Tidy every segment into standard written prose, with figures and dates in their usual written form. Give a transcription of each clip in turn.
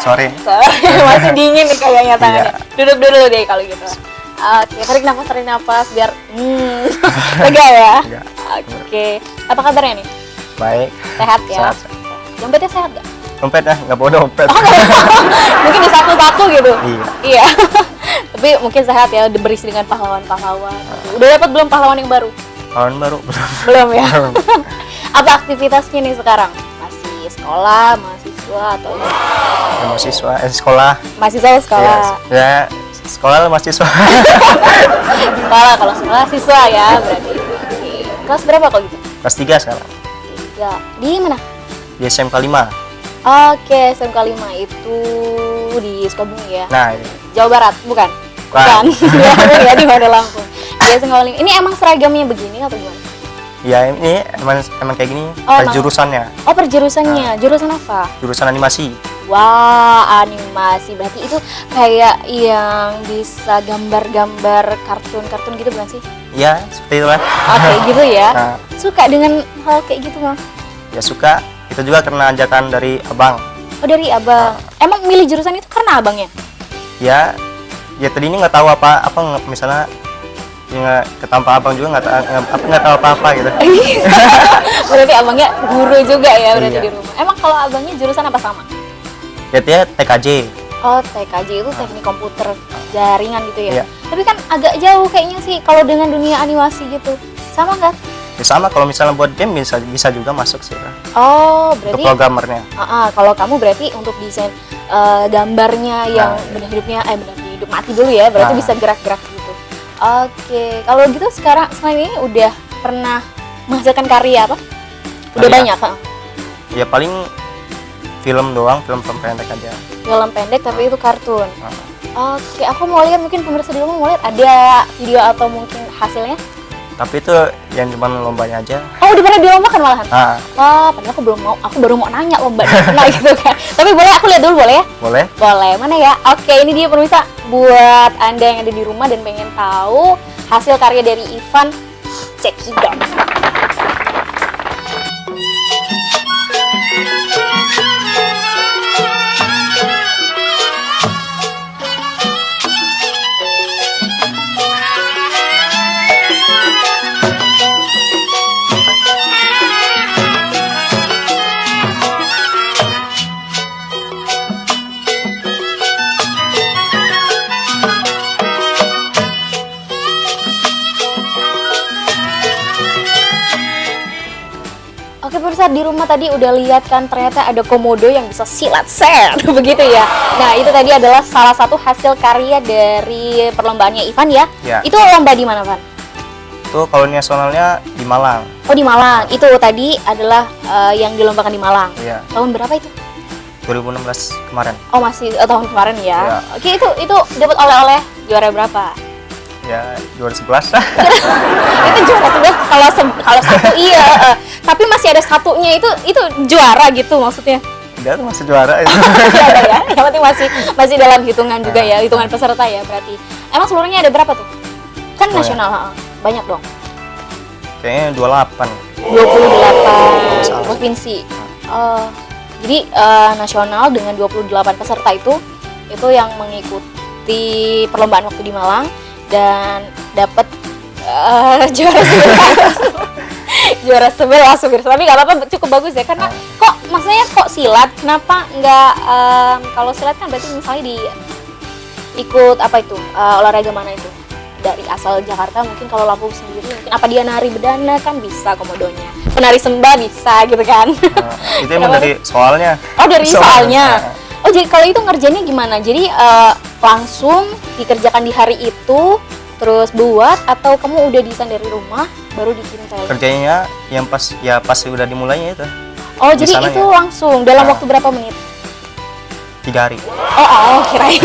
Sore. Masih dingin nih kayaknya tangannya. Iya. Duduk dulu deh kalau gitu. Oke, tarik nafas biar lega ya. Iya. Oke, apa kabarnya nih? Baik. Sehat ya? Sehat. Dompetnya sehat gak? Dompet nggak bawa dompet. Mungkin di saku-saku gitu? Iya. Iya. Tapi mungkin sehat ya, berisi dengan pahlawan-pahlawan. Udah dapat belum pahlawan yang baru? Tahun baru. Belum ya? Belum. Apa aktivitasnya nih sekarang? Masih sekolah, mahasiswa, atau Ya, mahasiswa, sekolah. mahasiswa sekolah? Ya, sekolah mahasiswa. Sekolah, kalau sekolah siswa ya berarti. Oke. Kelas berapa kok gitu? Kelas 3 sekarang. Ya, di mana? Di SMK 5. Oke, SMK 5 itu di Sukabumi ya? Nah, ini. Jawa Barat, bukan? Bukan. Ya, di mana Lampung. Di SMK 5. Ini emang seragamnya begini atau gimana? Ya ini emang kayak gini Oh, per emang. jurusannya. Oh, per jurusannya. Jurusan apa? Jurusan animasi. Wah, animasi. Berarti itu kayak yang bisa gambar-gambar kartun-kartun gitu bukan sih? Ya, seperti itulah. Oke, gitu ya. Nah, Suka dengan hal kayak gitu, Bang? ya suka. Itu juga karena ajakan dari abang. Oh, dari abang. Emang milih jurusan itu karena abangnya? Ya, ya tadi ini nggak tahu apa misalnya ya ketampa abang juga nggak tahu apa gitu. Berarti abangnya guru juga ya berarti Iya. di rumah. Emang kalau abangnya jurusan apa sama? Ya dia TKJ. Oh, TKJ itu teknik komputer jaringan gitu ya. Iya. Tapi kan agak jauh kayaknya sih kalau dengan dunia animasi gitu. Sama nggak? Ya sama kalau misalnya buat game bisa juga masuk sih lah. Oh, Untuk berarti programmernya. kalau kamu berarti untuk desain gambarnya yang Nah. benar hidup mati dulu ya, berarti Nah. bisa gerak-gerak gitu. Oke, kalau gitu sekarang ini udah pernah menghasilkan karya apa? Udah Karya? banyak, ha? Ya paling film doang, film pendek aja. Film pendek tapi itu kartun. Nah, Oke, aku mau lihat, mungkin pemirsa di rumah mau lihat ada video atau mungkin hasilnya. tapi itu yang cuma lombanya aja. Oh, udah pernah dilombakan malahan? Nah, Wah, padahal aku baru mau nanya lomba di mana gitu kan. Tapi boleh aku lihat dulu boleh ya? boleh? Boleh, mana ya? Oke, ini dia pemirsa buat Anda yang ada di rumah dan pengen tahu hasil karya dari Ivan. Cekidot. Oke pemirsa, di rumah tadi udah lihat kan ternyata ada komodo yang bisa silat set begitu ya. Nah itu tadi adalah salah satu hasil karya dari perlombaannya Ivan ya. Ya. Itu lomba di mana Van? Itu kalau nasionalnya di Malang. Oh di Malang. Itu tadi adalah yang dilombakan di Malang. Iya, Tahun berapa itu? 2016 kemarin. Oh masih tahun kemarin ya. Ya. Oke itu dapat oleh-oleh juara berapa? Ya, juara 11. Itu juara 11 kalau satu iya. Tapi masih ada satunya itu juara gitu maksudnya. Enggak, itu masih juara itu. Masih ada ya. Yang penting masih dalam hitungan juga ya, hitungan peserta ya berarti. Emang seluruhnya ada berapa tuh? Kan Oh, nasional, banyak dong. Kayaknya 28. 28 salah. provinsi. Jadi nasional dengan 28 peserta itu yang mengikuti perlombaan waktu di Malang dan dapat juara 11. Juara 11 pemirsa. Tapi nggak apa-apa, cukup bagus ya karena kok silat, kenapa nggak kalau silat kan berarti misalnya ikut apa itu olahraga mana itu dari asal Jakarta, mungkin kalau Lampung sendiri mungkin apa dia nari bedana kan bisa komodonya, penari sembah bisa gitu kan. Itu emang dari soalnya. Oh dari soalnya. Nah, Oh jadi kalau itu ngerjainnya gimana? Jadi langsung dikerjakan di hari itu terus buat atau kamu udah desain dari rumah baru dikirim ke kerjanya yang pas udah dimulainya itu Oh di jadi sananya. itu langsung dalam Nah. waktu berapa menit? 3 hari. Oh kirain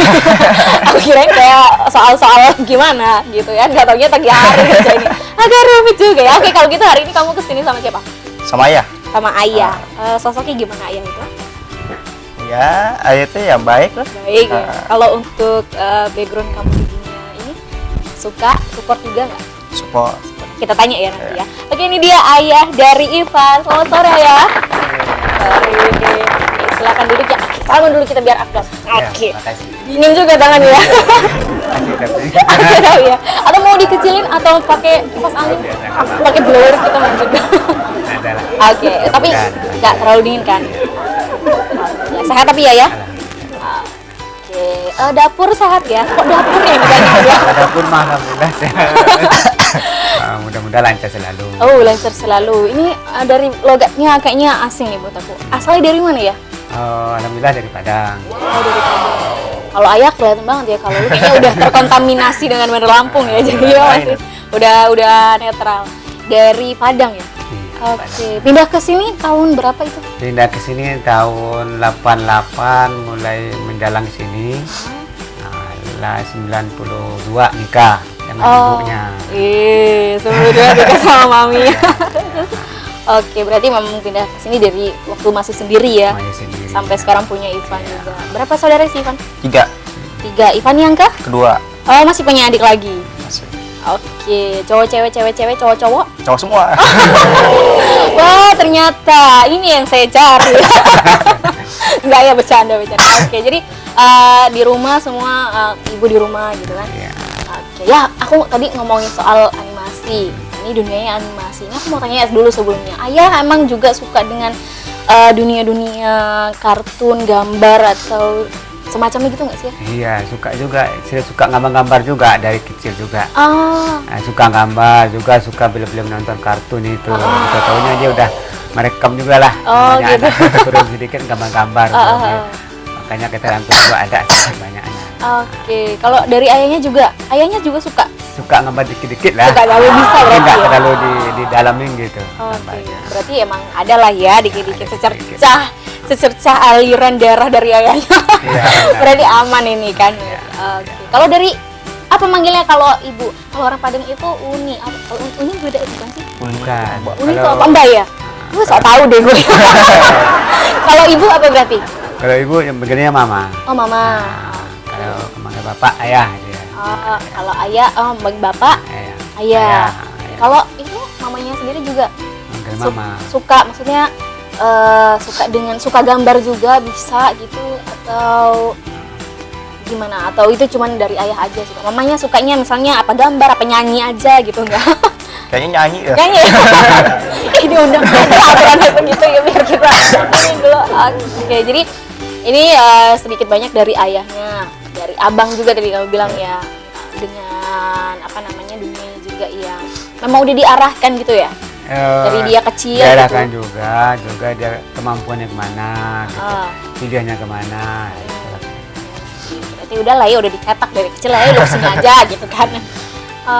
aku kirain kayak soal-soal gimana gitu ya, nggak taunya 3 hari kerjainnya. Agak rumit juga ya. Oke kalau gitu hari ini kamu kesini sama siapa? Sama ayah. Sama ayah. Sosoknya gimana ayah itu? Ya, ayah itu ya baik lah. Baik ya. Kalau untuk background kamu di dunia ini support juga nggak? Support. Kita tanya ya nanti ya. Oke ini dia ayah dari Ivan. Selamat sore ya. Sorry. Silakan duduk ya. Salaman dulu kita biar afdol. Ya, Oke. makasih. Dingin juga tangannya ya. Makasih, tapi. Oke, tahu ya. Atau mau dikecilin atau pakai kipas angin? Pakai blower kita maksudnya. Ada lah. Oke, tapi Mudah-mudahan. nggak terlalu dingin kan? Ya, sehat tapi ya. Alhamdulillah. Oke, dapur sehat ya? Kok dapur ya ini banyak ya? Ada pun mah alhamdulillah sehat. Mudah-mudahan lancar selalu. Oh, lancar selalu. Ini dari logatnya kayaknya asing nih buat aku. Asalnya dari mana ya? Alhamdulillah dari Padang. Oh, dari Padang. Kalau ayah kelihatan banget ya, kalau lu kayaknya udah terkontaminasi dengan Bandar Lampung ya, jadi ya masih udah netral. Dari Padang ya? Iya, Oke, pindah ke sini tahun berapa itu? Pindah ke sini tahun 88 mulai mendalang sini. Lah 92 nikah dengan ibunya. Sebelumnya juga sama mami. Oke, berarti memang pindah ke sini dari waktu masih sendiri ya. Semuanya sendiri. Sampai sekarang punya Ivan juga. Berapa saudara sih Ivan? 3, 3. Ivan yang ke? kedua Oh, masih punya adik lagi. masih Oke, cowok cewek cewek cewek cowok cowok. cowok semua. Wah, ternyata ini yang saya cari. Enggak ya, bercanda. Oke, jadi di rumah semua ibu di rumah gitu kan. Iya. Oke, ya aku tadi ngomongin soal animasi. Ini dunianya animasi. Ini aku mau tanya dulu sebelumnya. Ayah emang juga suka dengan dunia-dunia kartun, gambar atau semacamnya gitu nggak sih ya? Iya, suka juga. Saya suka gambar-gambar juga dari kecil juga. Ah, Nah, suka gambar juga, suka film-film nonton kartun itu. Kita tahunya dia udah merekam juga lah. Oh, Banyak gitu. anak turun sedikit gambar-gambar. ah. Makanya kita rangkum juga ada sih banyaknya. Oke. Kalau dari ayahnya juga suka. Suka gambar dikit-dikit lah. Suka kalau bisa Tapi berarti nggak ya? terlalu di dalamin gitu. Oke, gambarnya. berarti emang ada lah ya dikit-dikit Ada secercah aliran darah dari ayahnya. Iya, benar. Berarti aman ini kan. Iya. Oke. Kalau dari apa manggilnya kalau ibu? Kalau orang Padang itu Uni. Kalau Uni beda bukan sih? Bukan. Uni itu Kalau- apa Mbak ya? Gue sok tahu deh gue. Kalau ibu apa berarti? Kalau ibu yang begininya mama. Oh mama. Nah, kalau manggil bapak ayah dia. Oh, kalau ayah, bagi bapak, Ayah. ayah. Ayah. Kalau itu mamanya sendiri juga Manggil su- mama. suka, maksudnya suka gambar juga bisa gitu atau gimana? Atau itu cuman dari ayah aja suka? Mamanya sukanya misalnya apa gambar, apa nyanyi aja gitu enggak? Kayaknya nyanyi ya. Nyanyi. Ini undang aturan begitu ya biar kita ini dulu. Oke, jadi ini sedikit banyak dari ayahnya, dari abang juga tadi kamu bilang ya, dengan apa namanya dunia juga yang memang udah diarahkan gitu ya. Dari dia kecil diarahkan gitu. juga dia kemampuannya kemana gitu. Ah. Pilihannya kemana gitu. Berarti udah lah ya, udah dicetak dari kecil lah ya, lurusin aja gitu kan.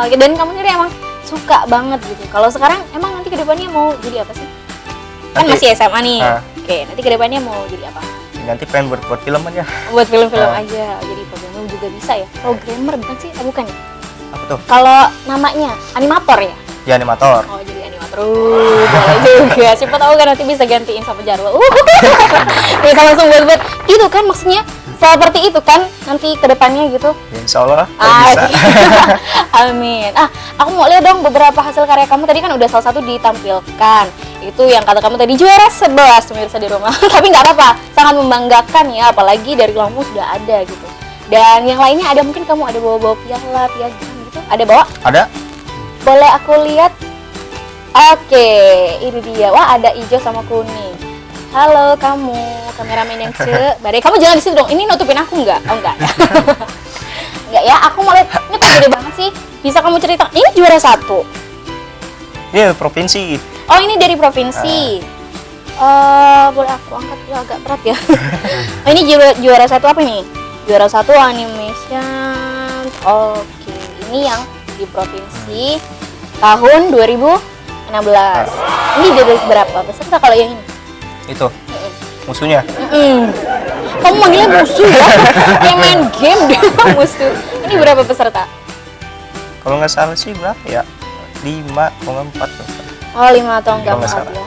Dan kamu sendiri emang suka banget gitu. Kalau sekarang emang nanti kedepannya mau jadi apa sih? Kan Nanti- masih SMA nih. Ah. Oke, nanti kedepannya mau jadi apa? Nanti pengen buat film aja. Buat film-film Ah. aja. Jadi programmer juga bisa ya. Programmer bukan sih? Bukan ya? Apa tuh? Kalau namanya animator ya? Ya animator. Oh, jadi animator. Boleh juga. Siapa tahu kan nanti bisa gantiin sama Jarwo. Bisa langsung buat itu kan maksudnya seperti itu kan nanti kedepannya gitu. Ya, insya Allah kalau bisa. Amin. Aku mau lihat dong beberapa hasil karya kamu. Tadi kan udah salah satu ditampilkan. Itu yang kata kamu tadi juara 11 pemirsa di rumah. Tapi nggak apa-apa, sangat membanggakan ya, apalagi dari Lampung sudah ada gitu. Dan yang lainnya ada mungkin kamu ada bawa-bawa piala, piagam gitu. Ada bawa? Ada? Boleh aku lihat? Oke, ini dia. Wah, ada hijau sama kuning. Halo kamu, kameramen yang badai. Kamu jangan di situ dong. Ini nutupin aku nggak? Oh enggak. Enggak ya, aku mau lihat. Ini kok gede banget sih? Bisa kamu cerita? Ini juara 1. Ini provinsi. Oh, ini dari provinsi. Boleh aku angkat ya, agak berat ya. Oh, ini juara 1 apa nih? Juara 1 animation. Oke, ini yang di provinsi tahun 2016. Ini jadi berapa peserta kalau yang ini? Itu musuhnya. Kamu manggilnya musuh ya? Kayak main game dia musuh. Ini berapa peserta? Kalau nggak salah sih berapa ya? 5, kalau nggak 4. Oh, 5 atau enggak Kalau nggak 4 salah. ya.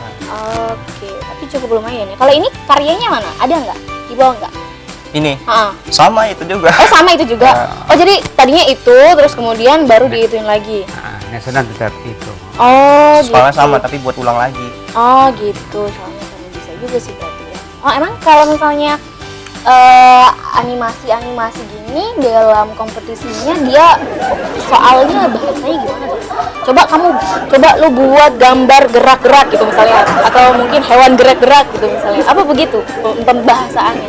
Oke, tapi cukup lumayan ya. Kalau ini karyanya mana? Ada nggak? Di bawah nggak? Ini Ah. sama itu juga. Oh, sama itu juga. Oh, jadi tadinya itu terus kemudian baru diituin lagi. Nah, nasional tetap itu. Oh, Soalnya gitu. sama tapi buat ulang lagi. Oh, gitu. Soalnya kamu bisa juga sih berarti ya. Oh, emang kalau misalnya animasi gini dalam kompetisinya dia soalnya bahasanya gimana tuh? Coba lu buat gambar gerak-gerak gitu misalnya, atau mungkin hewan gerak-gerak gitu misalnya. Apa begitu pembahasannya?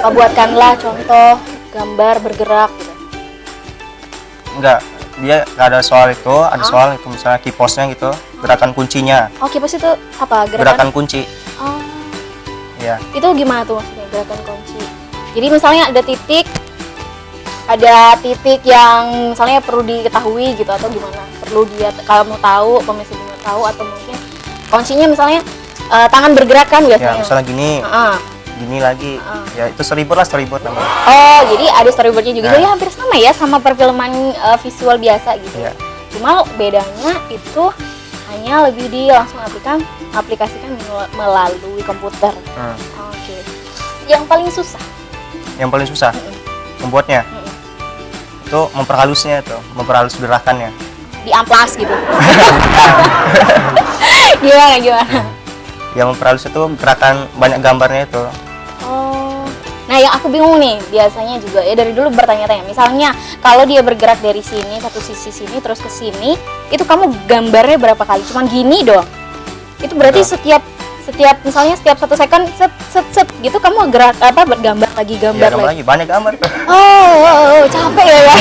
Apa buatkanlah contoh gambar bergerak gitu. Enggak, dia nggak ada soal itu, ada soal itu misalnya key pose-nya gitu, gerakan kuncinya. Oh, kipas itu apa? Gerakan kunci. Oh, Iya. itu gimana tuh maksudnya gerakan kunci? Jadi misalnya ada titik yang misalnya perlu diketahui gitu atau gimana? Perlu dia kamu tahu, pemirsa juga tahu, atau mungkin kuncinya misalnya tangan bergerak kan Ya, biasanya. misalnya gini, Heeh. gini lagi. Ya, itu storyboard lah, storyboard namanya. Oh, jadi ada storyboardnya juga. Nah. Jadi hampir sama ya sama perfilman visual biasa gitu. Iya. Cuma bedanya itu hanya lebih langsung aplikasikan melalui komputer. Oke. Yang paling susah. Yang paling susah membuatnya. Itu memperhalusnya itu, memperhalus gerakannya. Di amplas gitu. Gimana? Yang memperhalus itu gerakan banyak gambarnya itu. Oh. Nah, yang aku bingung nih, biasanya juga ya dari dulu bertanya-tanya. Misalnya, kalau dia bergerak dari sini, satu sisi sini terus ke sini, itu kamu gambarnya berapa kali? Cuman gini doang. Itu berarti Betul. setiap misalnya setiap 1 second set gitu kamu gerak bergambar lagi Ya, gambar gambar lagi. lagi, banyak gambar. Oh, capek ya.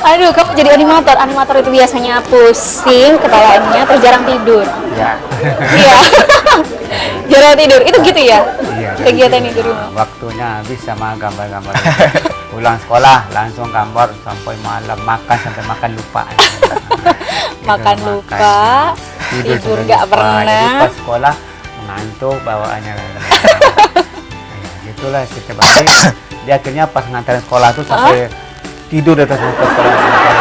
Aduh, kamu jadi animator. Animator itu biasanya pusing kepalanya, terus jarang tidur. Ya. Iya. Jarang tidur. Itu gitu ya? Iya, Kegiatannya di rumah. Waktunya habis sama gambar-gambar. Pulang sekolah langsung gambar sampai malam, makan sampai makan lupa. Makan lupa, tidur sampai nggak lupa. pernah. Jadi pas sekolah ngantuk bawaannya. Gitulah setiap hari. Dia akhirnya pas nganterin sekolah tuh sampai tidur di atas motor sekolah.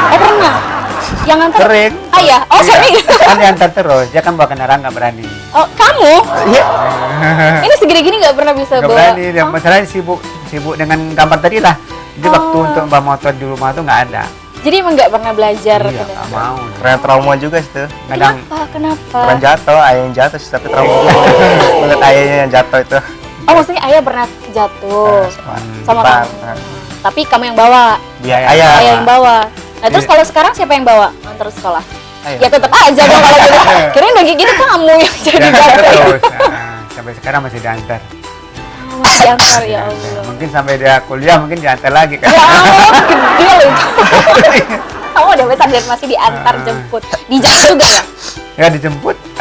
Oh, pernah? Yang nganter? Sering. Ayah? Oh, Iya. sering? Kan diantar terus, dia kan bawa kendaraan nggak berani. Oh, kamu? Iya. Ini segede gini nggak pernah bisa Nggak bawa? berani, dia masalahnya sibuk dengan gambar tadi lah. Jadi waktu untuk bawa motor di rumah tuh nggak ada. Jadi emang nggak pernah belajar? Iya, gitu? nggak mau. Karena trauma juga situ. Kadang Kenapa? Pernah jatuh, ayahnya jatuh sih, tapi trauma. Melihat ayahnya yang jatuh itu. Oh, maksudnya ayah pernah jatuh sama Bang. kamu. Tapi kamu yang bawa? Dia Ayah. ayah. Ayah yang bawa. Nah, terus Iya. kalau sekarang siapa yang bawa antar sekolah? Ayah. Ya tetap aja dong kalau gitu. Kirain udah gitu kamu yang jadi diantar bawa. terus. Sampai sekarang masih diantar. Masih diantar, ya Allah. Mungkin sampai dia kuliah mungkin diantar lagi kan. Ya Allah, gede loh itu. Kamu udah besar dan masih diantar jemput. Dijemput juga ya? Ya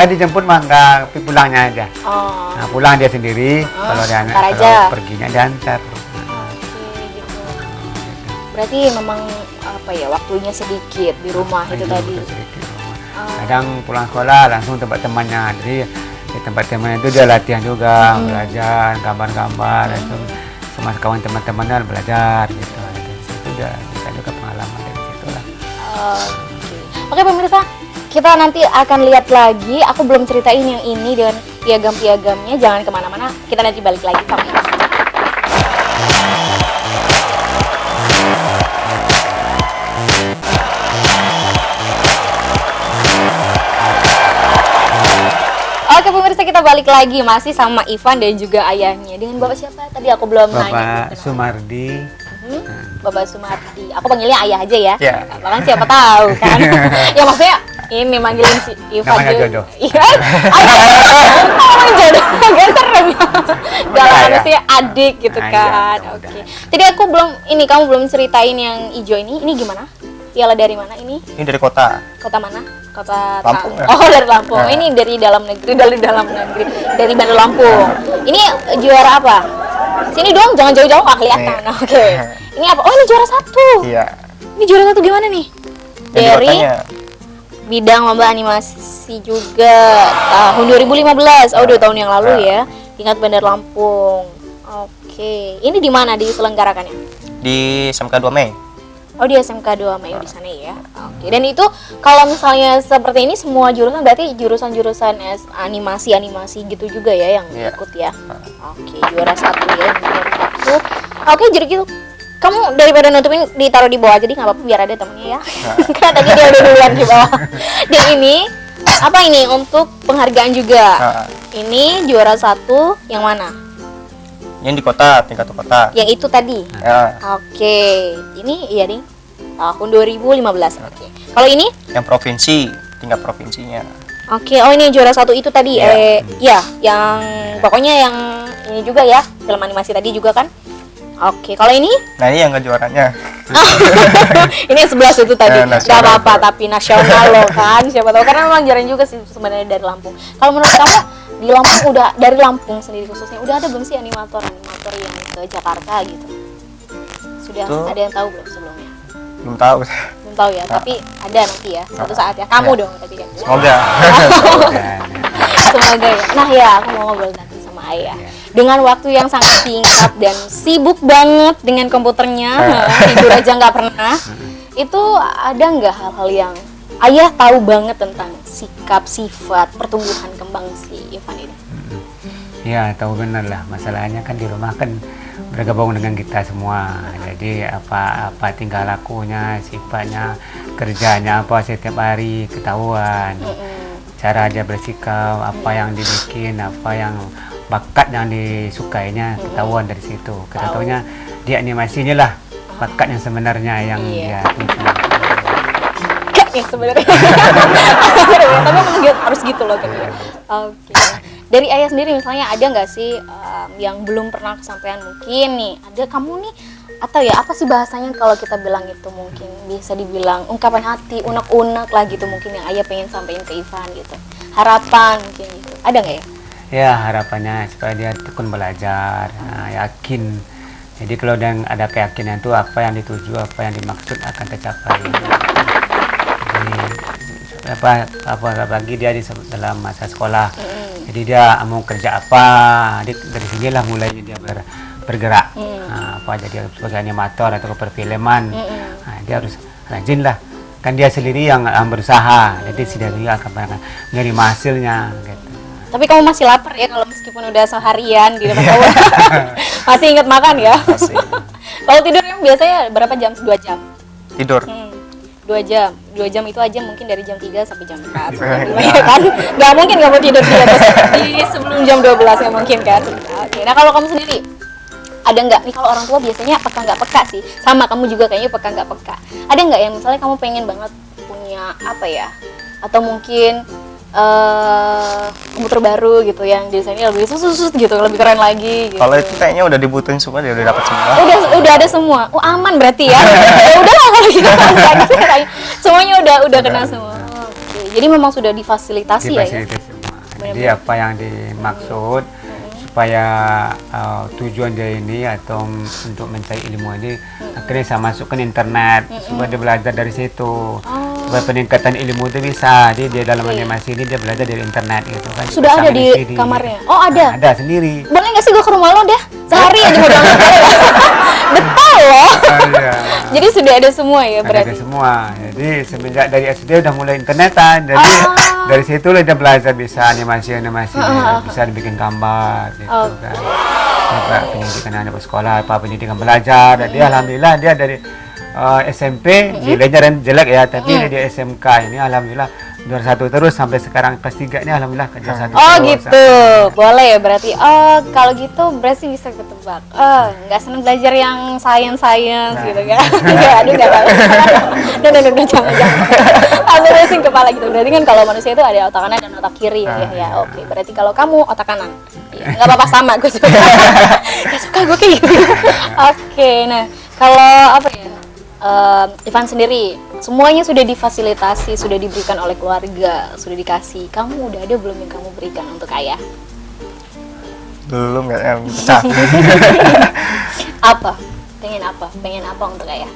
dijemput mah nggak, tapi pulangnya aja. Oh. Nah, pulang dia sendiri. Kalau dia antar aja. kalau perginya diantar. Oke, gitu. Berarti memang apa ya, waktunya sedikit di rumah itu tadi. Sedikit rumah. Oh. Kadang pulang sekolah langsung tempat temannya. Jadi di tempat temannya itu dia latihan juga, belajar gambar-gambar itu sama kawan teman-temannya belajar gitu. Dari situ udah bisa juga pengalaman dari situ lah. Oke pemirsa, kita nanti akan lihat lagi. Aku belum ceritain yang ini dengan piagam-piagamnya. Jangan kemana-mana, kita nanti balik lagi sama ini. Oke pemirsa, kita balik lagi masih sama Ivan dan juga ayahnya. Dengan bapak siapa? Tadi aku belum nanya. Bapak Sumardi. Bapak Sumardi. Aku panggilnya ayah aja ya. Iya. Bahkan siapa tahu kan. Ya maksudnya ini manggilin si Ivan Namanya juga. jodoh. Iya. Ngomongin jodoh. Gak serem ya. Dalam Udah, ya. manusia adik gitu Ah, iya, kan. udah, Oke. udah. Jadi aku kamu belum ceritain yang hijau ini. Ini gimana? Piala dari mana ini? Ini dari kota. Kota mana? Kota Lampung, ya. Oh, dari Lampung. Ya. Ini dari dalam negeri, dari Bandar Lampung. Ini juara apa? Sini dong, jangan jauh-jauh, nggak kelihatan. Nih. Oke. Ini apa? Oh, ini juara 1. Iya. Ini juara 1 gimana nih? Yang di Dari kotanya. bidang lomba animasi juga tahun 2015. Oh, 2 tahun yang lalu ya. Tingkat Bandar Lampung. Oke. Ini di mana diselenggarakannya? Di SMK 2 Mei. Oh, di SMK 2 Mei di sana ya. Oke. Dan itu kalau misalnya seperti ini semua jurusan berarti jurusan-jurusan animasi gitu juga ya yang Iya. ikut ya. Oke, juara 1 ya, juara 1. Oke, jadi gitu. Kamu daripada nutupin ditaruh di bawah jadi nggak apa-apa biar ada temennya ya. Karena tadi dia udah duluan di bawah. Dan ini apa ini untuk penghargaan juga? Nah, Ini juara 1 yang mana? Yang di kota, tingkat kota. Yang itu tadi. Ya, Oke. Ini iya ding. Tahun 2015. Oke. Kalau ini? yang provinsi, tingkat provinsinya. Oke. Oh ini juara 1 itu tadi. Iya. Ya, yang pokoknya yang ini juga ya, film animasi tadi juga kan? Oke. Kalau ini? Nah ini yang kejuaranya. Ini yang 11 itu tadi. Gak Nasional. apa-apa, tapi nasional loh kan. Siapa tahu karena memang jarang juga sih sebenarnya dari Lampung. Kalau menurut kamu di Lampung udah dari Lampung sendiri khususnya udah ada belum sih animator yang ke Jakarta gitu? Sudah Tuh. ada yang tahu belum sebelumnya? Belum tahu. Belum tahu ya, tapi ada nanti ya suatu saat ya. Kamu dong tapi kan. Semoga. Semoga ya. Nah ya, aku mau ngobrol nanti sama Ayah. Dengan waktu yang sangat singkat dan sibuk banget dengan komputernya, tidur aja nggak pernah. Itu ada nggak hal-hal yang Ayah tahu banget tentang sikap, sifat, pertumbuhan kembang si Ivan ini? Ya, tahu benar lah. Masalahnya kan di rumah kan bergabung dengan kita semua. Jadi apa tingkah lakunya, sifatnya, kerjanya apa setiap hari ketahuan. Cara dia bersikap, apa yang dibikin, apa yang bakat yang disukainya ketahuan dari situ. Kita taunya dia animasi inilah bakat yang sebenarnya yang dia tuju. Ya sebenarnya. Tapi memang harus gitu loh kan. Oke. Dari Ayah sendiri misalnya ada nggak sih yang belum pernah kesampaian mungkin nih? Ada kamu nih atau ya apa sih bahasanya kalau kita bilang itu mungkin bisa dibilang ungkapan hati, unek-unek lah gitu mungkin yang Ayah pengen sampaikan ke Ivan gitu. Harapan mungkin gitu. Ada nggak ya? Ya, harapannya supaya dia tekun belajar, yakin. Jadi kalau ada keyakinan itu apa yang dituju, apa yang dimaksud akan tercapai. Jadi apalagi dia dalam masa sekolah. Jadi dia mau kerja apa, dari sinilah mulainya dia bergerak. Apa jadi sebagai animator atau perfilman. Dia harus rajin lah. Kan dia sendiri yang berusaha, jadi sendiri akan menerima hasilnya. Gitu. Tapi kamu masih lapar ya kalau meskipun udah seharian di depan kamu. Masih ingat makan ya? Masih. Kalau tidur yang biasanya berapa jam? 2 jam? Tidur. 2 jam. 2 jam itu aja mungkin dari jam 3 sampai jam 4. Ya kan? Nggak mungkin kamu tidur di sebelum jam 12 ya mungkin kan? Oke. Nah kalau kamu sendiri, ada nggak nih kalau orang tua biasanya peka nggak peka sih? Sama kamu juga kayaknya peka nggak peka. Ada nggak yang misalnya kamu pengen banget punya apa ya? Atau mungkin komputer baru gitu yang desainnya lebih susut gitu, lebih keren lagi gitu. Kalau itu kayaknya udah dibutuhin semua, dia udah dapat semua. Udah ada semua. Oh, aman berarti ya. Ya udahlah kalau gitu kan. Semuanya udah kena semua. Oke. Jadi memang sudah difasilitasi ya. Difasilitasi semua. Jadi apa yang dimaksud supaya tujuan dia ini atau untuk mencari ilmu ini akhirnya saya masukkan internet supaya dia belajar dari situ. Supaya peningkatan ilmu itu bisa. Jadi dia dalam animasi ini dia belajar dari internet gitu kan. Sudah ada di kamarnya. Oh, ada. Ada sendiri. Boleh nggak sih gue ke rumah lo deh? Sehari aja mau download. Betul loh. Iya. Jadi sudah ada semua ya berarti. Ada semua. Jadi semenjak dari SD udah mulai internetan. Jadi dari situ lah dia belajar bisa animasi, bisa dibikin gambar gitu kan. Apa pendidikan anak sekolah, apa pendidikan belajar. Jadi alhamdulillah dia dari SMP nilainya jelek ya, tapi di SMK ini alhamdulillah juara 1 terus sampai sekarang kelas 3 ini alhamdulillah juara 1 Oh terus. gitu, boleh ya berarti. Oh kalau gitu berarti bisa ketebak. Oh nggak seneng belajar yang science gitu kan? Nggak, aduh nggak tahu. Udah jangan. Langsung pusing kepala gitu. Berarti kan kalau manusia itu ada otak kanan dan otak kiri ya. Oke, berarti kalau kamu otak kanan, ya, nggak apa-apa sama gue juga. Gak suka gue kayak gitu. Oke, nah kalau apa ya? Ivan sendiri, semuanya sudah difasilitasi, sudah diberikan oleh keluarga, sudah dikasih. Kamu udah ada belum yang kamu berikan untuk Ayah? Belum kayaknya, pecah. Apa? Pengen apa untuk Ayah?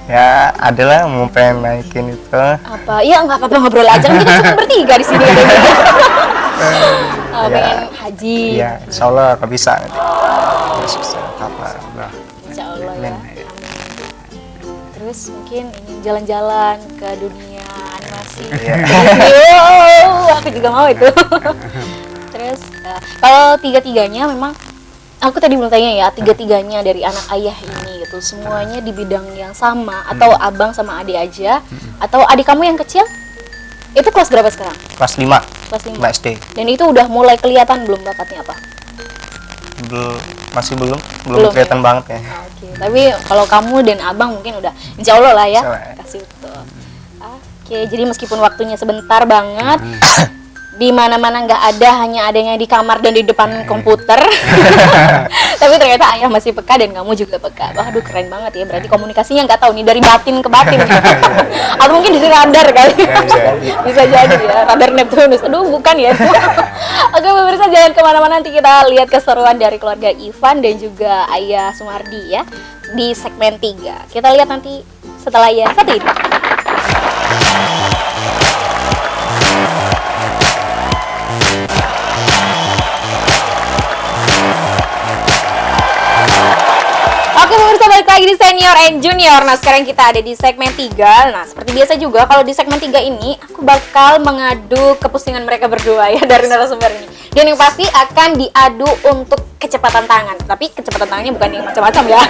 Ya adalah mau pengen naikin itu. Apa? Iya nggak apa-apa ngobrol aja kan kita cuma bertiga di sini. Pengen haji. Iya, insya Allah kalau bisa. Susah apa? Insya Allah ya. Terus mungkin ini jalan-jalan ke dunia animasi. Aku juga mau itu. Terus kalau tiga-tiganya memang aku tadi belum tanya ya, tiga-tiganya dari anak Ayah ini gitu, semuanya di bidang yang sama atau abang sama adik aja atau adik kamu yang kecil? Itu kelas berapa sekarang? Kelas 5. Kelas 5. SD. Dan itu udah mulai kelihatan belum bakatnya apa? Belum Masih belum Belum, kelihatan banget ya. Oke, tapi kalau kamu dan abang mungkin udah insya Allah lah ya. Insya Allah ya. Kasih itu. Oke, jadi meskipun waktunya sebentar banget, di mana-mana nggak ada, hanya adanya di kamar dan di depan komputer. Tapi ternyata ayah masih peka dan kamu juga peka. Waduh, keren banget ya. Berarti komunikasinya nggak tahu nih dari batin ke batin. Atau mungkin dari radar kali. Bisa jadi ya, radar Neptunus. Aduh, bukan ya. Oke, pemirsa, jangan kemana-mana, nanti kita lihat keseruan dari keluarga Ivan dan juga ayah Sumardi ya di segmen 3. Kita lihat nanti setelah ya satu ini. Oke pemirsa, balik lagi di Senior and Junior. Nah sekarang kita ada di segmen 3. Nah seperti biasa juga kalau di segmen 3 ini aku bakal mengadu kepusingan mereka berdua ya dari narasumber ini. Dan yang pasti akan diadu untuk kecepatan tangan. Tapi kecepatan tangannya bukan yang macam-macam ya.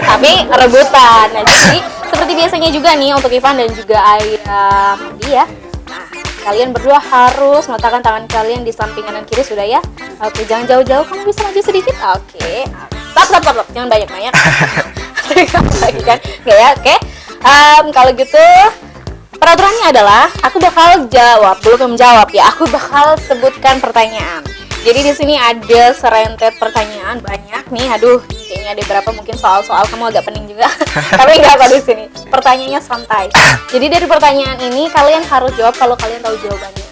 Tapi rebutan. Nah jadi seperti biasanya juga nih untuk Ivan dan juga Ayah Mandi ya. Nah kalian berdua harus meletakkan tangan kalian di samping kanan kiri, sudah ya. Oke, jangan jauh-jauh, kamu bisa maju sedikit. Oke. Stop. Jangan banyak-banyak. Lagi kan? Nggak ya? Oke. Kalau gitu, peraturannya adalah aku bakal belum menjawab ya. Aku bakal sebutkan pertanyaan. Jadi di sini ada serentet pertanyaan banyak nih. Aduh, kayaknya ada berapa, mungkin soal-soal kamu agak pening juga. Tapi nggak apa di sini. Pertanyaannya santai. Jadi dari pertanyaan ini kalian harus jawab kalau kalian tahu jawabannya.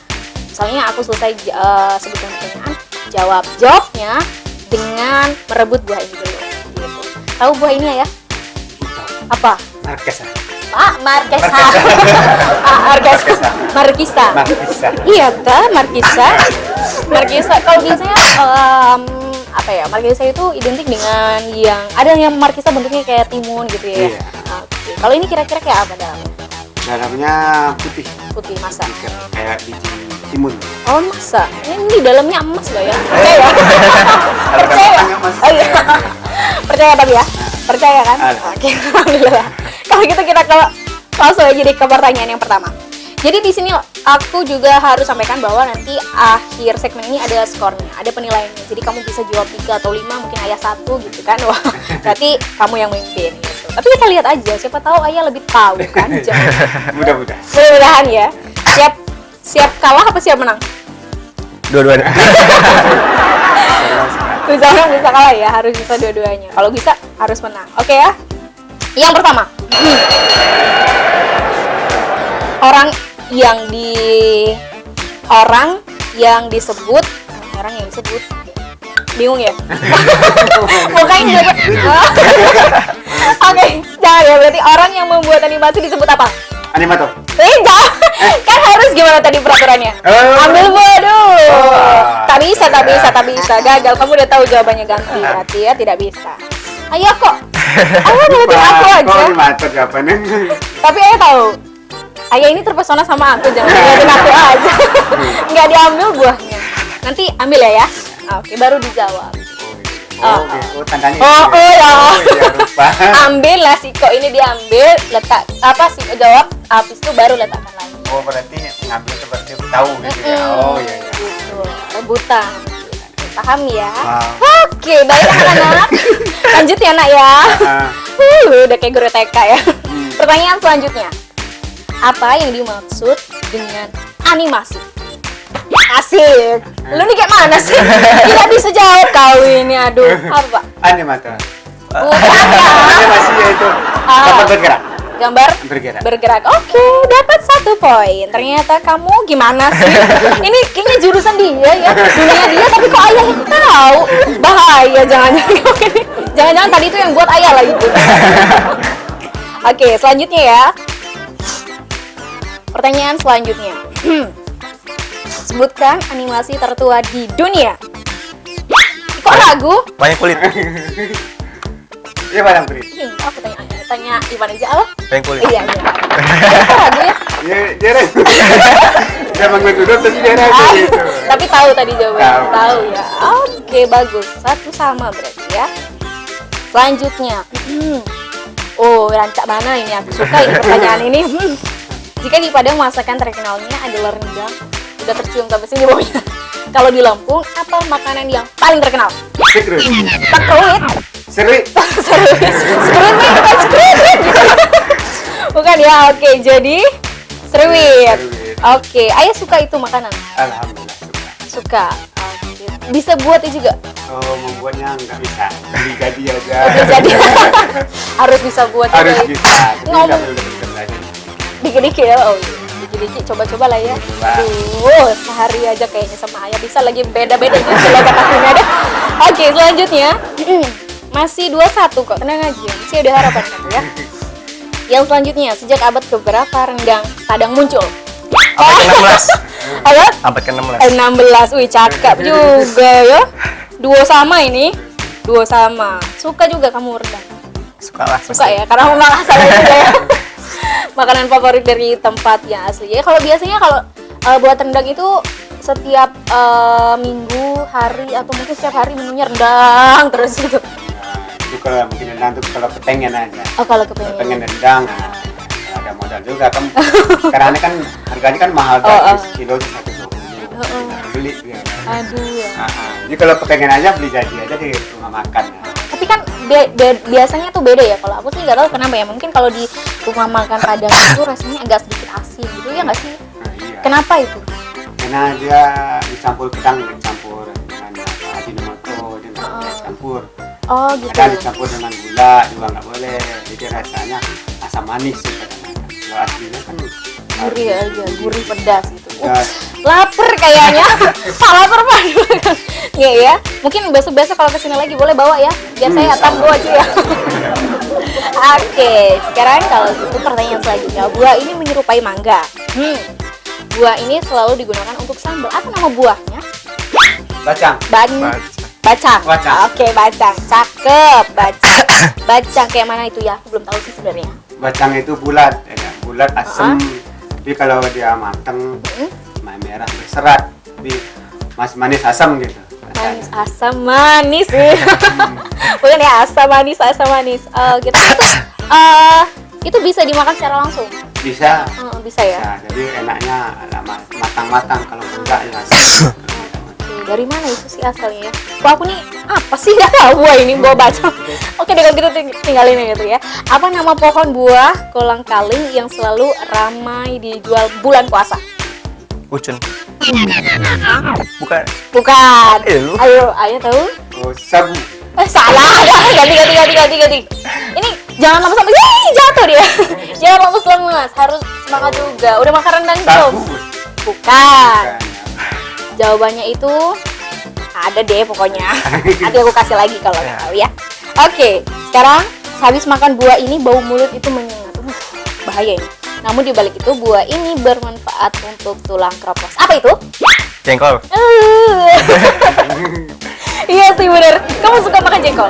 Misalnya aku selesai sebutkan pertanyaan, jawabnya dengan merebut buah ini dulu. Gitu. Tahu buah ini ya? Apa? Marquesa. Marquesa. Marquesa. Iya kah, Marquesa? Marquesa. Kalau biasanya apa ya? Marquesa itu identik dengan ada yang Marquesa bentuknya kayak timun gitu ya. Iya. Oke. Kalau ini kira-kira kayak apa dalamnya? Dalamnya putih. Putih, masa? Kayak biji timun. Oh, masa? Ini di dalamnya emas loh ya? Percaya? Percaya? Oh iya. Percaya tapi ya? Percaya kan? Oke, alhamdulillah. Kalau gitu kita langsung aja deh ke pertanyaan yang pertama. Jadi di sini aku juga harus sampaikan bahwa nanti akhir segmen ini ada skornya, ada penilaiannya. Jadi kamu bisa jawab 3 atau 5, mungkin ayah 1 gitu kan. Wah, berarti kamu yang memimpin gitu. Tapi kita lihat aja, siapa tahu ayah lebih tahu kan. Mudah-mudahan. Mudah-mudahan ya. Siap kalah apa siap menang? Dua-duanya. Bisa menang, bisa kalah ya, harus bisa dua-duanya. Kalau bisa harus menang. Oke ya. Yang pertama. Orang yang disebut bingung ya? Mukanya juga. Oke, jangan ya, berarti orang yang membuat animasi disebut apa? Animator. Tidak, kan harus gimana tadi peraturannya? Ambil buah dulu. Tak bisa. Gagal, kamu udah tahu jawabannya, ganti. Berarti ya tidak bisa. Ayo kok. Ayo ngeliatin aku aja. Kok animator jawabannya? Tapi ayah tahu. Ayah ini terpesona sama aku, jangan ngeliatin aku aja. Nggak diambil buahnya. Nanti ambil ya. Oke, baru dijawab. Tandanya. Ya. Lupa. Ambil lah siko ini, diambil, letak jawab, habis itu baru letakkan lagi. Oh, berarti ngambil seperti tahu gitu ya. Oh iya. Gitu. Rebutan. Paham ya? Wow. Oke, baik anak-anak. Lanjut ya nak ya. Udah kayak guru TK ya. Pertanyaan selanjutnya. Apa yang dimaksud dengan animasi? Asik. Lu nih kayak mana sih? Tidak bisa jawab kau ini, aduh. Apa? Animator. Bukan ya. Animasi yaitu dapat bergerak. Gambar Bergerak. Oke, dapat 1 poin. Ternyata kamu gimana sih? Ini kayaknya jurusan dia ya, dunia dia, tapi kok ayah yang tahu? Bahaya, jangan-jangan tadi itu yang buat ayah lagi gitu. Oke, selanjutnya ya. Pertanyaan selanjutnya. Sebutkan animasi tertua di dunia. Kok ragu? Banyak kulit. Iya, Bang Pri. Aku tanya Ivan aja apa? Banyak kulit. Iya. Kok ragu ya? Dia ragu. Dia duduk tapi dia ragu gitu. Tapi tahu tadi jawabannya. Tahu ya. Oke, bagus. 1 sama berarti ya. Selanjutnya. Oh, rancak mana ini? Aku suka ini pertanyaan ini. Jika di Padang masakan terkenalnya adalah rendang, udah tercium sampai sini baunya. Kalau di Lampung, apa makanan yang paling terkenal? Sekrut. Sekruit. Seruit. Sekruit bukan sekruit. Bukan ya, oke. Jadi seruit. Oke, ayah suka itu makanan? Alhamdulillah suka. Suka. Oke. Bisa buat itu juga? Oh, membuatnya nggak bisa. Beli jadi aja. Oke, jadi harus bisa buat juga Harus ya. bisa. Jadi Ngomong. nggak perlu belajar. Dikit-dikit ya, oh iya. Dikit-dikit, coba-coba lah ya. Coba. Aduh, sehari aja kayaknya sama ayah bisa lagi beda-beda nih selokan akunya deh. Oke, selanjutnya masih 21 kok, tenang aja. Masih ada harapan kan ya. Yang selanjutnya, sejak abad keberapa rendang Padang muncul? Abad ke-16. Abad Abad ke-16. 16, wih cakep juga ya. Duo sama ini, duo sama. Suka juga kamu rendang? Suka lah. Suka ya, karena memang asalnya juga ya. Makanan favorit dari tempat yang asli ya. Kalau biasanya kalau buat rendang itu setiap minggu, hari atau mungkin setiap hari menunya rendang terus gitu. Nah, itu kalau mungkin rendang tuh kalau kepengen aja. Oh kalau kepengen. Kepengen rendang, nah, ada modal juga kan. Karena kan harganya kan mahal Oh, kan, oh. kilo 120. Beli dia. Aduh ya. Jadi kalau kepengen aja beli jadi aja di rumah makan. Tapi kan biasanya tuh beda ya. Kalau aku sih nggak tahu kenapa ya. Mungkin kalau di rumah makan Padang itu rasanya agak sedikit asin gitu ya nggak sih? Nah, iya. Kenapa itu? Karena dia dicampur kedang, dicampur dengan ajinomoto, dengan dicampur. Oh gitu. Kadang dicampur dengan gula juga nggak boleh. Jadi rasanya asam manis sih kadang-kadang. Kalau aslinya kan Gurih aja, gurih pedas gitu. pedas. Lapar kayaknya. Pak lapar Pak. Nggak ya? Mungkin besok-besok kalau kesini lagi boleh bawa ya. Biar saya tangguh aja ya. Oke, sekarang kalau gitu pertanyaan selanjutnya. Buah ini menyerupai mangga. Buah ini selalu digunakan untuk sambal. Apa nama buahnya? Bacang. Bacang. Bacang. Oke, bacang. Cakep, bacang. Bacang kayak mana itu ya? Aku belum tahu sih sebenarnya. Bacang itu bulat, ya, bulat asam. Tapi kalau dia mateng, merah berserat, tapi manis asam gitu. Manis asam manis bukan ya asam manis gitu itu bisa dimakan secara langsung Bisa. bisa ya. Bisa. Jadi enaknya matang-matang kalau enggak ya asam. Oke, dari mana itu sih asalnya ya? Wah aku nih apa sih nggak tahu buah ini buah bacang. Oke deh kalau gitu tinggalin gitu ya. Apa nama pohon buah kolang-kaling yang selalu ramai dijual bulan puasa? Ucun. Bukan. Bukan. Lu. Ayo tahu? Oh, sabu. Salah. Ganti. Ini jangan lemes-lemes. Ih, jatuh dia. Jangan lemes-lemes. Harus semangat juga. Udah makan rendang belum? Sabu. Bukan. Jawabannya itu ada deh pokoknya. Nanti aku kasih lagi kalau nggak tahu ya. Oke, sekarang habis makan buah ini bau mulut itu menyengat. Bahaya ini. Namun dibalik itu buah ini bermanfaat untuk tulang kropos. Apa itu? Jengkol. Iya sih bener. Kamu suka makan jengkol?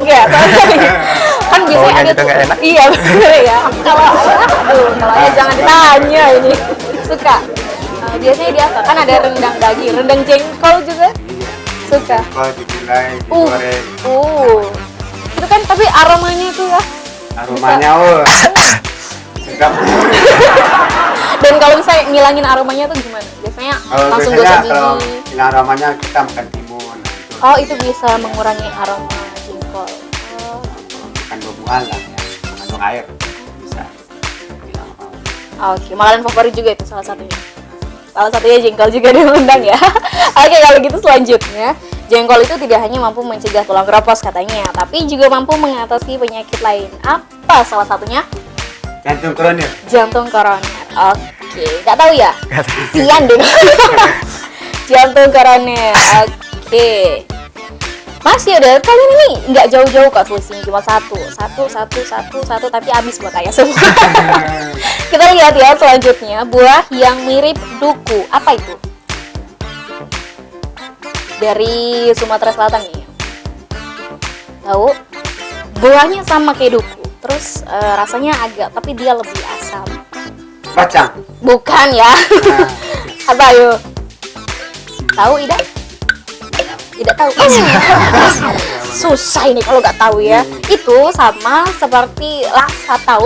Enggak. Kan biasanya Baunya ada juga nggak enak. Iya bener ya. Kalau ayah jangan ditanya ini. Suka. Biasanya dia apa? Kan ada rendang daging, rendang jengkol juga. Suka. Kalau digulai, digoreng. Itu kan tapi aromanya itu ya. Aromanya sedap. Dan kalau misalnya ngilangin aromanya tuh gimana? Biasanya langsung biasanya gosok kalau gigi. hilang aromanya kita makan timun. Oh itu bisa mengurangi aroma jengkol. Bukan buah lah ya, mengandung air bisa hilang aroma. Oke, makanan favorit juga itu salah satunya. Salah satunya jengkol juga diundang ya. Oke, kalau gitu selanjutnya, jengkol itu tidak hanya mampu mencegah tulang kropos katanya, tapi juga mampu mengatasi penyakit lain. Apa salah satunya? Jantung koroner. Jantung koroner. Oke, nggak tahu ya? Sian deh. Jantung koroner. Oke. Masih ada, kalian ini nggak jauh-jauh kok selisihnya, cuma satu, tapi habis buat ayah semua. Kita lihat ya selanjutnya, buah yang mirip duku. Apa itu? Dari Sumatera Selatan nih. Tahu? Buahnya sama kayak duku, terus rasanya agak, tapi dia lebih asam. Bacang. Bukan ya? Apa ayo? Tahu Ida? Tidak tahu. Susah ini kalau nggak tahu ya. Itu sama seperti laksa, tahu?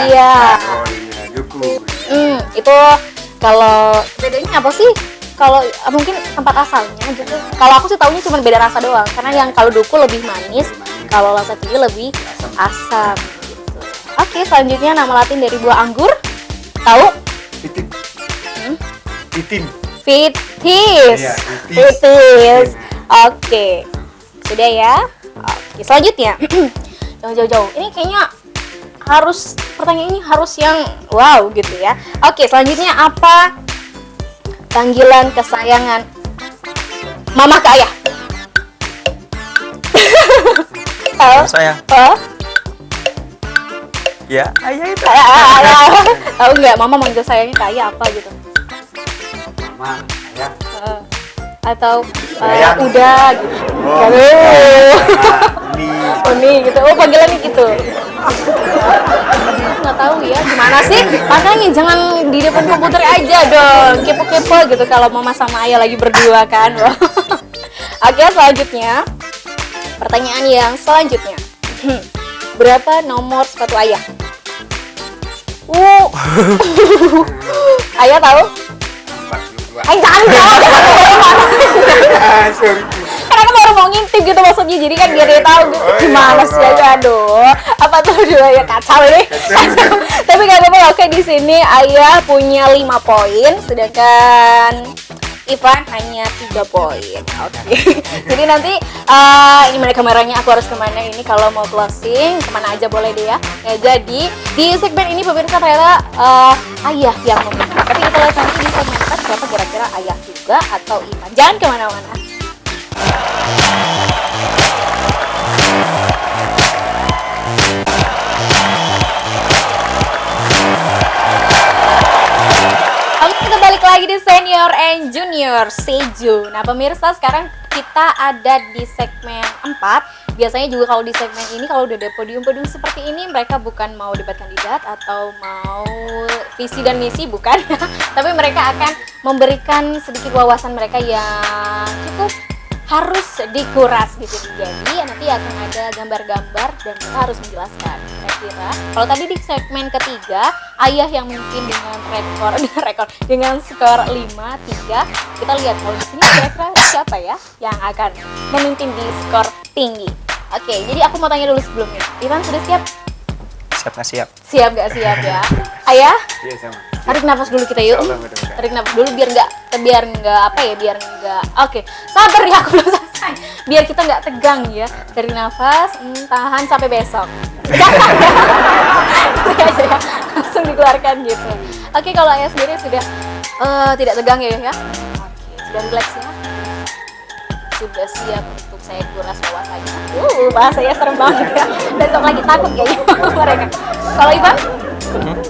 Iya. Oh iya, duku. Itu kalau bedanya apa sih? kalau mungkin tempat asalnya gitu. Kalau aku sih taunya cuma beda rasa doang. Karena yang kalau duku lebih manis, kalau rasa tinggi lebih asam. Gitu. Oke, selanjutnya nama Latin dari buah anggur. Tahu? Titin. Hmm? Titin. Vitis. Iya, Vitis. Oke. Sudah ya. Oke, selanjutnya. Jangan jauh-jauh. Ini kayaknya harus pertanyaan ini harus yang wow gitu ya. Oke, selanjutnya apa panggilan kesayangan mama ke ayah? Tahu? Sayang. Oh? Ya, ayah itu. Tahu nggak mama manggil sayangnya ke ayah apa gitu? Mama, ayah. Atau Sayang. udah gitu. Oh, Aduh. ini. Uni gitu. Oh, panggilannya gitu. Nggak tahu ya gimana sih, makanya jangan di depan komputer aja dong, kepo-kepo gitu kalau mama sama ayah lagi berdua kan. Oke, selanjutnya pertanyaan yang selanjutnya. Berapa nomor sepatu ayah? Ayah tahu? 42. Jangan jawab. Sorry. Karena aku baru mau ngintip gitu maksudnya, jadi kan biar dia tahu gitu. Gimana sih ya, aduh. Apa tuh dua ya, kacau ini. Tapi gak apa-apa. Oke, di sini ayah punya 5 poin, sedangkan Ivan hanya 3 poin. Oke. Jadi nanti ini mana kameranya, aku harus kemana ini kalau mau closing, kemana aja boleh deh ya. Ya, jadi di segmen ini pemirsa ternyata ayah yang memenang. Tapi kita lihat nanti di segmen 4 siapa kira-kira ayah juga atau Ivan. Jangan kemana-mana. Oke, kita balik lagi di Senior and Junior Seju. Nah pemirsa, sekarang kita ada di segmen 4. Biasanya juga kalau di segmen ini, kalau udah ada podium-podium seperti ini, mereka bukan mau debat kandidat atau mau visi dan misi, bukan. Tapi mereka akan memberikan sedikit wawasan mereka yang cukup harus dikuras di sini. Jadi nanti akan ada gambar-gambar dan kita harus menjelaskan. Kira-kira kalau tadi di segmen ketiga ayah yang memimpin dengan dengan skor 5-3. Kita lihat kalau di sini kira-kira siapa ya yang akan memimpin di skor tinggi. Oke, jadi aku mau tanya dulu sebelumnya. Ivan sudah siap? Siap nggak siap? Siap nggak siap ya? Ayah? Iya sama. Tarik nafas dulu kita yuk. Tarik nafas dulu biar nggak apa ya, biar nggak. Oke, sabar ya, aku belum selesai. Biar kita nggak tegang ya. Tarik nafas, tahan sampai besok. Itu aja ya, langsung dikeluarkan gitu. Oke, kalau ayah sendiri sudah tidak tegang ya ya. Oke, sudah relax ya. Sudah siap untuk saya kuras wawasannya. Bahasanya serem banget ya. Besok lagi takut kayaknya mereka. Kalau Ivan?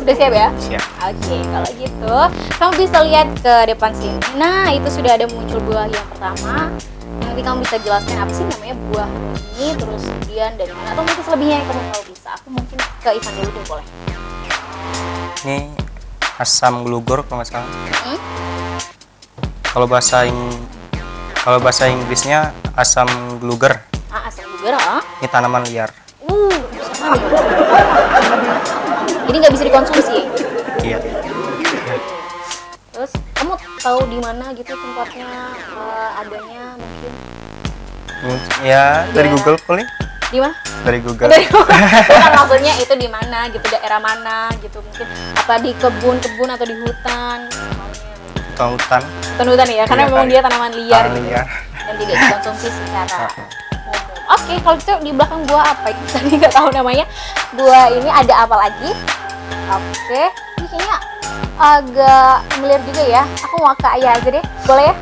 Udah siap ya? Siap. Oke, kalau gitu kamu bisa lihat ke depan sini. Nah, itu sudah ada muncul buah yang pertama. Nanti kamu bisa jelaskan apa sih namanya buah ini, terus kemudian dari mana, atau mungkin selebihnya yang kamu tahu bisa. Aku mungkin ke Ivan dulu deh, boleh? Ini asam glugur kalau nggak salah. Kalau bahasa Inggrisnya asam gluger. Asam gluger, Ini tanaman liar. Jadi nggak bisa dikonsumsi. Iya. Terus kamu tahu di mana gitu tempatnya adanya mungkin? Ya dari Iya. Google paling. Di mana? Dari Google. Bukan, maksudnya itu di mana gitu, daerah mana gitu, mungkin apa di kebun atau di hutan Hutan. hutan ya, karena Iya, memang dia tanaman liar Tanaman gitu liar. dan tidak dikonsumsi secara umum. Oke, kalau gitu di belakang buah apa itu tadi nggak tahu namanya. Buah ini ada apa lagi? Oke, ini kayaknya agak familiar juga ya. Aku mau ke ayah aja deh, boleh ya?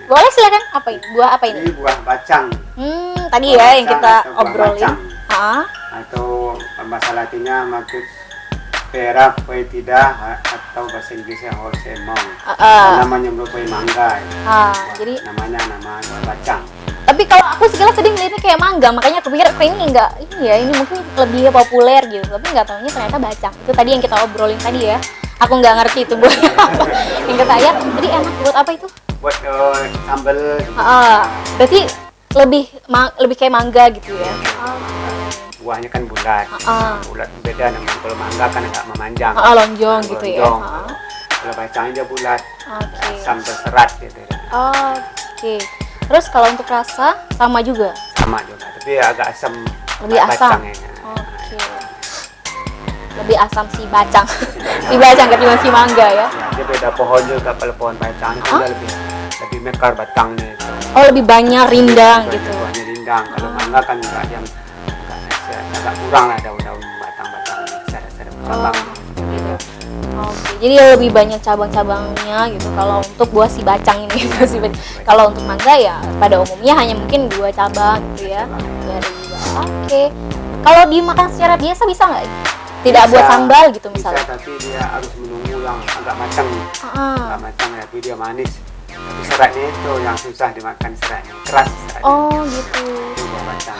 Boleh, silakan. Apa ini? Buah apa ini? Ini buah bacang. Tadi Buah ya yang bacang kita atau buah obrolin. bacang. Ah, Atau bahasa Latinnya maksud pera foetida atau bahasa Inggrisnya horsemon. Namanya merupakan mangga. jadi Namanya nama buah bacang. tapi kalau aku sekilas tadi ngeliatnya kayak mangga, makanya aku pikir ini enggak, ini ya, ini mungkin lebih populer gitu, tapi nggak taunya ternyata bacang. Itu tadi yang kita obrolin tadi ya. Aku nggak ngerti itu buahnya apa. Yang kata ayah, jadi enak buat apa itu? Buat sambal. Berarti lebih kayak mangga gitu ya. Buahnya kan bulat. Bulat beda dengan kalau mangga kan agak memanjang. Lonjong gitu ya. Kalau bacangnya dia bulat, Oke. asam berserat gitu. Oke. Terus kalau untuk rasa sama juga. Sama juga, tapi agak asam. Lebih asam. Bacangnya. Oke. Lebih asam si bacang. Si bacang ketimbang si mangga ya. Ya, dia beda pohon juga. Kalau pohon bacang itu dia lebih mekar batangnya itu. Oh, lebih banyak rindang Lebih gitu. banyak rindang. Kalau mangga kan enggak, dia agak kurang lah daun-daun batang-batangnya. Ada berkembang. Gitu. Oke, jadi lebih banyak cabang-cabangnya gitu kalau untuk buah si bacang ini. Kalau untuk mangga ya pada umumnya hanya mungkin 2 cabang gitu ya dari bawah. Oke. Kalau dimakan secara biasa bisa nggak? Tidak buat sambal gitu misalnya. Bisa, tapi dia harus menunggu yang agak matang. Ah. Agak matang, tapi dia manis. Tapi seratnya itu yang susah dimakan, seratnya keras seratnya. Oh gitu. Itu buah bacang.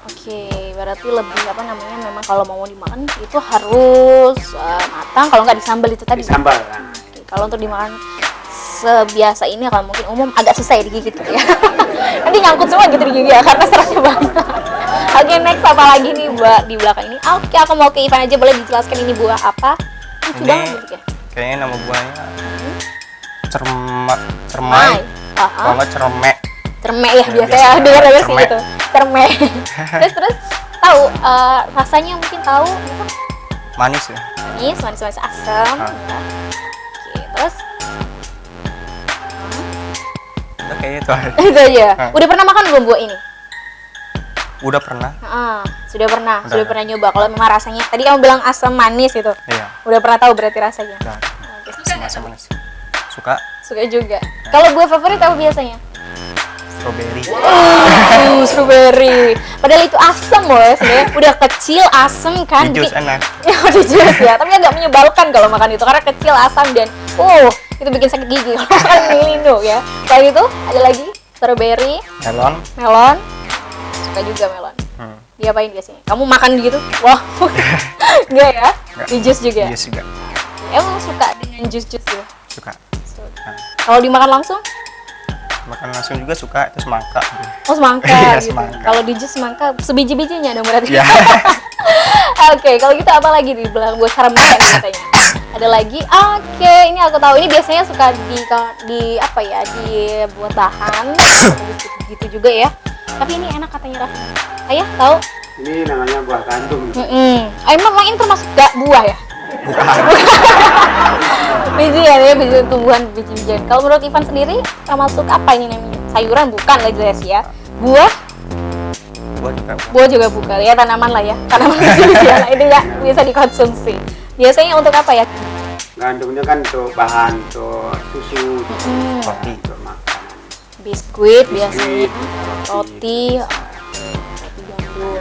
Oke, berarti lebih apa namanya memang kalau mau dimakan itu harus matang, kalau nggak disambal itu tadi. Sambal kan. Oke, kalau untuk dimakan sebiasa ini kalau mungkin umum agak susah ya digigit gitu ya. Nanti nyangkut semua gitu di gigi ya karena seratnya banyak. Oke, next apa lagi nih buat di belakang ini? Oke, aku mau ke Ivan aja, boleh dijelaskan ini buah apa? Lucu Ini banget bentuknya. kayaknya nama buahnya cermai. Mai. Kalau nggak cermek. Cermek ya, Ya, biasanya biasa. dengar sih Cermek. gitu. Cermek. terus tahu rasanya mungkin tahu apa? Manis ya. Manis asam Ah. ya. Oke, terus Udah kayak itu aja. itu aja. Ah. Udah pernah makan belum buah ini? Udah pernah. Sudah pernah Udah. pernah nyoba. Kalau memang rasanya tadi kamu bilang asam manis gitu. Iya. Udah pernah tahu berarti rasanya. Udah. Oke, Sama manis. Suka suka juga. Kalau buah favorit apa biasanya? strawberry. Strawberry. Padahal itu asam loh ya sebenarnya. Udah kecil asam kan. Di jus bikin- enak. Ya di jus ya, tapi agak menyebalkan kalau makan itu karena kecil asam dan itu bikin sakit gigi kalau makan Milino ya. Selain itu ada lagi strawberry, Melon. melon. Suka juga melon. Diapain biasanya? Kamu makan gitu? Wah, enggak ya? Enggak. Di jus juga. Jus juga. Emang suka dengan jus-jus ya? Suka. Suka. Nah, Kalau dimakan langsung? makan langsung juga suka. Itu semangka. Oh semangka Iya, gitu. semangka. Kalau di jus semangka sebiji-bijinya dong berarti. Iya. Oke, kalau gitu apa lagi di belakang buah karamen katanya? Ada lagi? Oke, ini aku tahu. Ini biasanya suka di apa ya? Dibuat bahan gitu juga ya. Tapi ini enak katanya rasanya. Ayah tahu? Ini namanya buah gandum. Emang ini termasuk gak buah ya? Biji ya, biji tumbuhan, biji-bijian. Kalau menurut Ivan sendiri, termasuk apa ini namanya? Sayuran bukan lah jelas ya. Buah? Buat juga. Buah juga bukan, ya tanaman lah ya. Tanaman biji-bijian lah, itu nggak bisa dikonsumsi. Biasanya untuk apa ya? Gandumnya kan untuk bahan untuk susu, Roti. untuk makanan. Biskuit biasanya, Roti, roti gandum.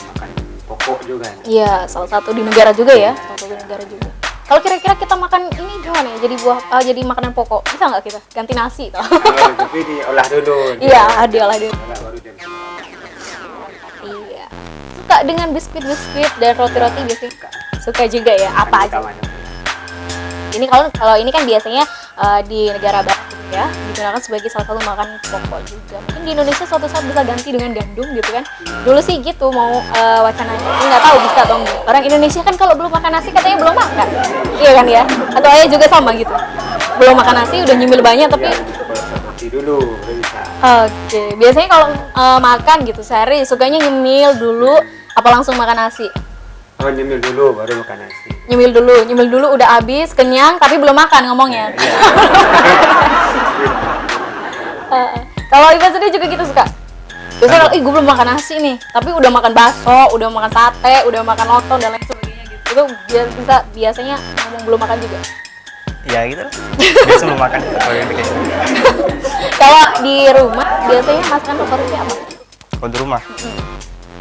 makan pokok juga. Iya, salah satu di negara juga ya, salah satu di negara juga. Kalau kira-kira kita makan ini gimana ya? Jadi buah, jadi makanan pokok, bisa nggak kita ganti nasi? Toh? Tapi diolah dulu. Iya, diolah dulu. Baru dia bisa makan. Iya. Suka dengan biskuit-biskuit dan roti-roti biasanya? Suka juga ya, apa aja? Ini kalau ini kan biasanya di negara barat gitu ya, digunakan sebagai salah satu makan pokok juga. Mungkin di Indonesia suatu saat bisa ganti dengan gandum gitu kan. Dulu sih gitu mau wacananya. Ini nggak tahu bisa atau enggak. Orang Indonesia kan kalau belum makan nasi katanya belum makan. Iya kan ya? Atau ayah juga sama gitu. Belum makan nasi udah nyemil banyak tapi Roti dulu baru bisa. oke. Biasanya kalau makan gitu sehari sukanya nyemil dulu apa langsung makan nasi? Oh, nyemil dulu baru makan nasi. Nyemil dulu udah habis kenyang tapi belum makan ngomongnya. Kalau Ivan sendiri juga gitu suka. Biasanya kalau gue belum makan nasi nih, tapi udah makan bakso, udah makan sate, udah makan lontong dan lain sebagainya gitu. Itu biasanya ngomong belum makan juga. Ya gitu. Biasa belum makan kalau yang kayak gitu. Kalau di rumah biasanya masakan favoritnya apa? Kalau di rumah.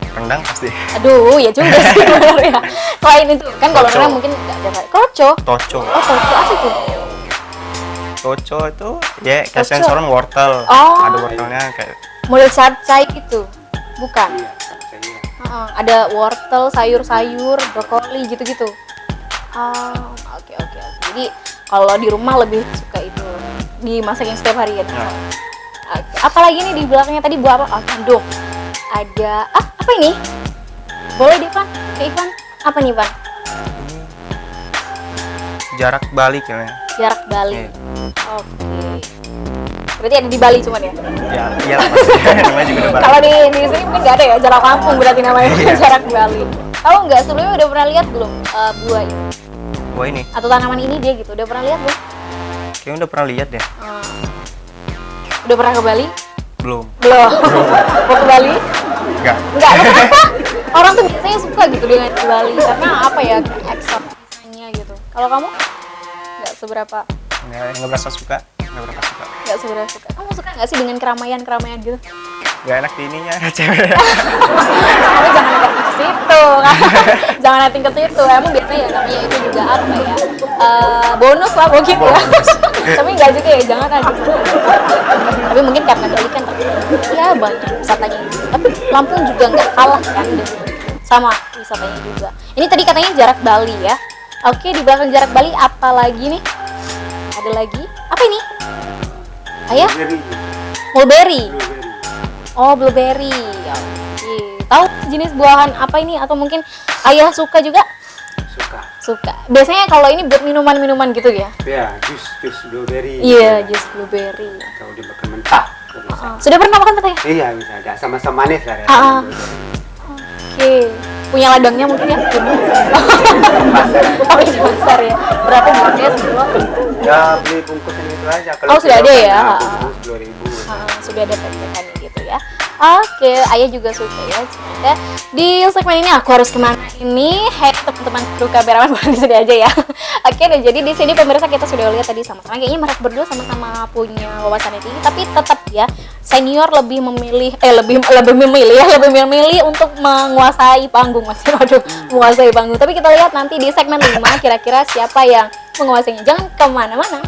Rendang pasti. Aduh, ya juga sih benar ya. Selain itu kan kalau Toco. orang mungkin nggak ada kroco. Toco. Oh, kroco apa itu? Toco itu ya kayak Toco. sensoran wortel. Oh. Ada wortelnya kayak Model capcay gitu. Bukan. Iya, saya. Ada wortel, sayur-sayur, brokoli gitu-gitu. Oke. Jadi kalau di rumah lebih suka itu dimasakin setiap hari kan. Nah. Oke. Apalagi nih di belakangnya tadi buah apa? Gandum. Ada apa ini? Boleh deh, Ivan? Oke, Ivan. Apa nih, Ivan? jarak balik ya. Jarak Bali. Iya. Oke. Berarti ada di Bali cuman ya? Ya, iyalah pasti. Namanya juga udah balik. Kalau di sini mungkin nggak ada ya, jarak kampung berarti namanya. Iya. Jarak Bali. Tahu nggak sebelumnya udah pernah lihat belum buah ini? Gua ini, Atau tanaman ini dia gitu, udah pernah lihat belum? kayaknya udah pernah lihat deh. Udah pernah ke Bali? Belum. Belum. Mau ke Bali? Enggak. Enggak, kenapa? Orang tuh biasanya suka gitu dengan ke Bali karena apa ya, eksotisnya gitu. Kalau kamu? Nggak seberapa, Enggak berasa suka. Enggak berapa suka. nggak seberapa suka. Kamu suka nggak sih dengan keramaian-keramaian gitu? Enggak enak di ininya cewek. Kamu jangan negatif ke situ, kan? Jangan netting ke situ. Emang biasanya ya namanya itu juga apa ya? Bonus lah mungkin ya. Tapi nggak juga ya, jangan aja. Tapi mungkin karena Bali kan ya banyak wisatanya juga. Tapi Lampung juga nggak kalah kan dengan sama wisatanya juga. Ini tadi katanya jarak Bali ya. Oke, di belakang jarak Bali apa lagi nih? Ada lagi? Apa ini? Ayah? Mulberry. Oh, blueberry. Oke. Tahu jenis buahan apa ini atau mungkin ayah suka juga? Suka. Biasanya kalau ini buat minuman-minuman gitu ya? Ya, jus blueberry. Iya, jus blueberry. Atau dimakan mentah. Sudah pernah makan katanya? Iya, bisa ada sama-sama manis lah ya. Oke. Punya ladangnya mungkin ya? Oh, di pasar ya. Berapa bungkusnya sebelum? Ya, beli bungkusan itu aja. Oh, sudah ada ya? Bungkus 2.000. Sudah ada paketannya gitu ya. Oke, ayah juga suka ya. Ternyata di segmen ini aku harus kemana ini? Hai teman-teman kru kameraman, bukan di sini aja ya. Oke, dan jadi di sini pemirsa kita sudah lihat tadi sama-sama. Kayaknya mereka berdua sama-sama punya wawasan yang tinggi, tapi tetap ya senior lebih memilih lebih memilih untuk menguasai panggung, Mas. Waduh, menguasai panggung. Tapi kita lihat nanti di segmen 5 kira-kira siapa yang menguasainya. Jangan kemana-mana.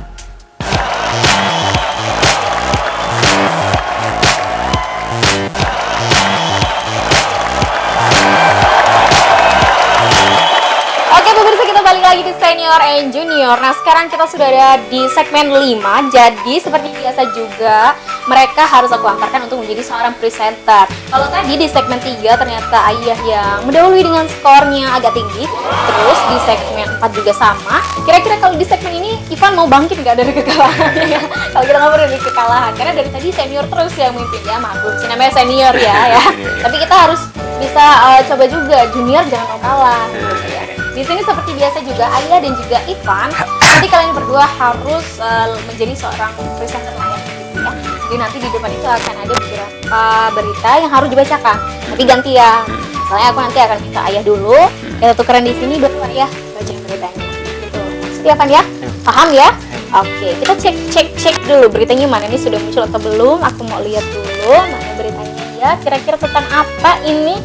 Oke pemirsa, kita balik lagi di Senior and Junior. Nah sekarang kita sudah ada di segmen 5. Jadi seperti biasa juga mereka harus aku antarkan untuk menjadi seorang presenter. Kalau tadi di segmen 3 ternyata ayah yang mendahului dengan skornya agak tinggi. Terus di segmen 4 juga sama. Kira-kira kalau di segmen ini Ivan mau bangkit nggak dari kekalahan ya? Kalau kita ngobrol dari kekalahan, karena dari tadi senior terus yang mimpin ya, maklum sih namanya senior ya. Tapi kita harus bisa coba juga junior jangan mau kalah gitu ya. Di sini seperti biasa juga ayah dan juga Ivan, nanti kalian berdua harus menjadi seorang presenter layak gitu ya. Jadi nanti di depan itu akan ada beberapa berita yang harus dibacakan, tapi gantian. Misalnya aku nanti akan minta ayah dulu, kita tukeran di sini baru ayah baca beritanya. Gitu. Setia kan ya? Paham ya? Oke, kita cek dulu beritanya mana ini sudah muncul atau belum. Aku mau lihat dulu mana beritanya ya. Kira-kira tentang apa ini?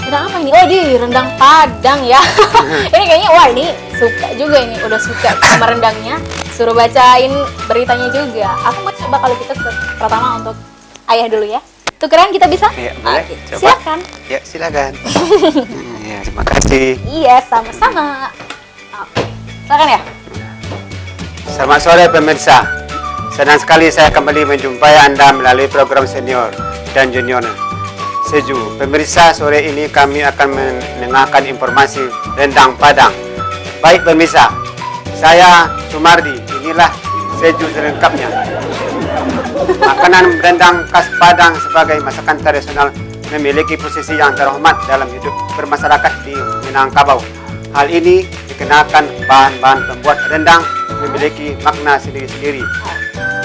Tentang apa ini? Oh, di rendang Padang ya. Ini kayaknya wah ini suka juga ini, udah suka sama rendangnya. Suruh bacain beritanya juga. Aku mau coba kalau gitu pertama untuk ayah dulu ya. Tukeran kita bisa? Iya, boleh. Coba. Silakan. Ya, silakan. Ya, terima kasih. Iya, sama-sama. Oke. Silakan ya. Selamat sore pemirsa. Senang sekali saya kembali menjumpai Anda melalui program Senior dan Junior Seju. Pemirsa, sore ini kami akan mendengarkan informasi rendang Padang. Baik pemirsa, saya Sumardi, inilah Seju selengkapnya. Makanan rendang khas Padang sebagai masakan tradisional memiliki posisi yang terhormat dalam hidup bermasyarakat di Minangkabau. Hal ini dikenakan bahan-bahan pembuat rendang memiliki makna sendiri-sendiri.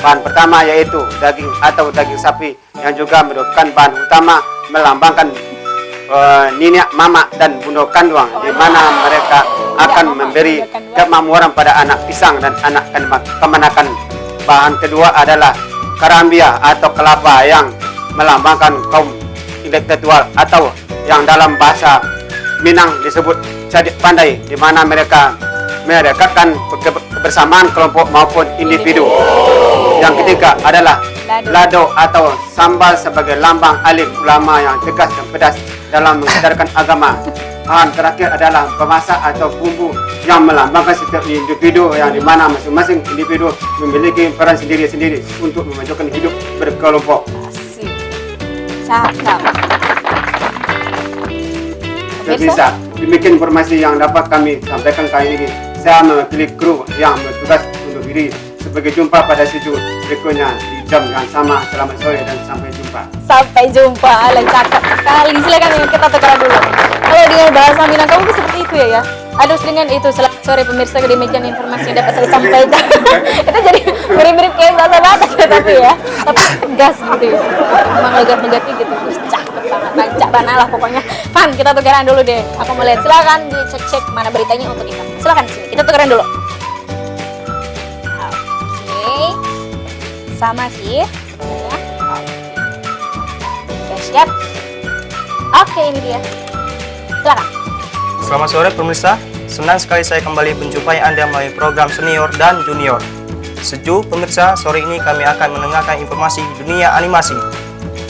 Bahan pertama yaitu daging atau daging sapi yang juga merupakan bahan utama melambangkan nenek, mama, dan bunda kandung, di mana mereka akan memberi kemakmuran pada anak pisang dan anak kemanakan. Bahan kedua adalah karambia atau kelapa yang melambangkan kaum intelektual atau yang dalam bahasa Minang disebut cadik pandai, di mana mereka merekatkan kebersamaan kelompok maupun individu. Yang ketiga adalah lado atau sambal sebagai lambang alim ulama yang tegas dan pedas dalam mengajarkan agama. Bahan terakhir adalah pemasak atau bumbu yang melambangkan setiap individu, yang dimana masing-masing individu memiliki peran sendiri-sendiri untuk memajukan hidup berkelompok. Asik. Cakep. Pemirsa, demikian informasi yang dapat kami sampaikan kali ini. Saya mewakili kru yang bertugas undur diri. Sebagai jumpa pada sesi berikutnya di jam yang sama. Selamat sore dan sampai jumpa. Sampai jumpa. Alah, cakep sekali. Silakan ya, kita tukeran dulu. Kalau dengan bahasa Minangkabau itu seperti itu ya. Aduh, dengan itu selamat sore pemirsa, demikian informasi yang dapat saya sampaikan. Itu jadi mirip-mirip kayak bahasa Batak ya, tapi gas gitu ya. Emang logat-logatnya gitu. Terus cakep banget, bancak banget lah pokoknya. Fan, kita tukeran dulu deh. Aku mau lihat. Silakan dicek-cek mana beritanya untuk kita. Silakan sini. Kita tukeran dulu. Oke. Sama sih. Ya. Oke, siap. Oke, ini dia. Silakan. Selamat sore pemirsa, senang sekali saya kembali menjumpai Anda melalui program Senior dan Junior. Sejuk pemirsa, sore ini kami akan mendengarkan informasi dunia animasi.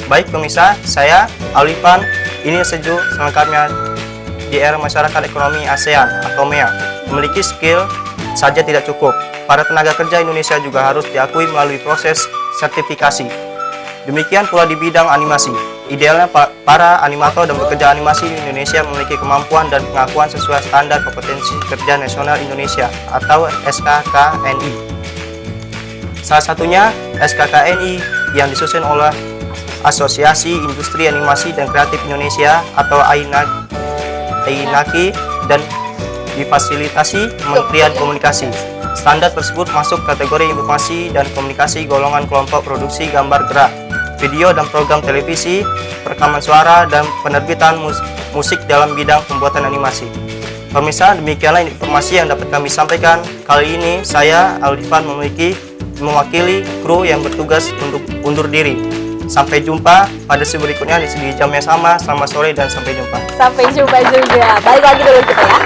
Baik pemirsa, saya Alifan, ini Sejuk selengkapnya di era masyarakat ekonomi ASEAN atau MEA. Memiliki skill saja tidak cukup, para tenaga kerja Indonesia juga harus diakui melalui proses sertifikasi. Demikian pula di bidang animasi. Idealnya para animator dan pekerja animasi di Indonesia memiliki kemampuan dan pengakuan sesuai standar kompetensi kerja nasional Indonesia atau SKKNI. Salah satunya SKKNI yang disusun oleh Asosiasi Industri Animasi dan Kreatif Indonesia atau AINAKI dan difasilitasi Kementerian Komunikasi. Standar tersebut masuk kategori informasi dan komunikasi golongan kelompok produksi gambar gerak, video dan program televisi, perekaman suara, dan penerbitan musik dalam bidang pembuatan animasi. Pemirsa, demikianlah informasi yang dapat kami sampaikan. Kali ini saya, Alifan, mewakili kru yang bertugas untuk undur diri. Sampai jumpa pada sesi berikutnya di jam yang sama. Selamat sore dan sampai jumpa. Sampai jumpa juga. Balik lagi dulu kita ya.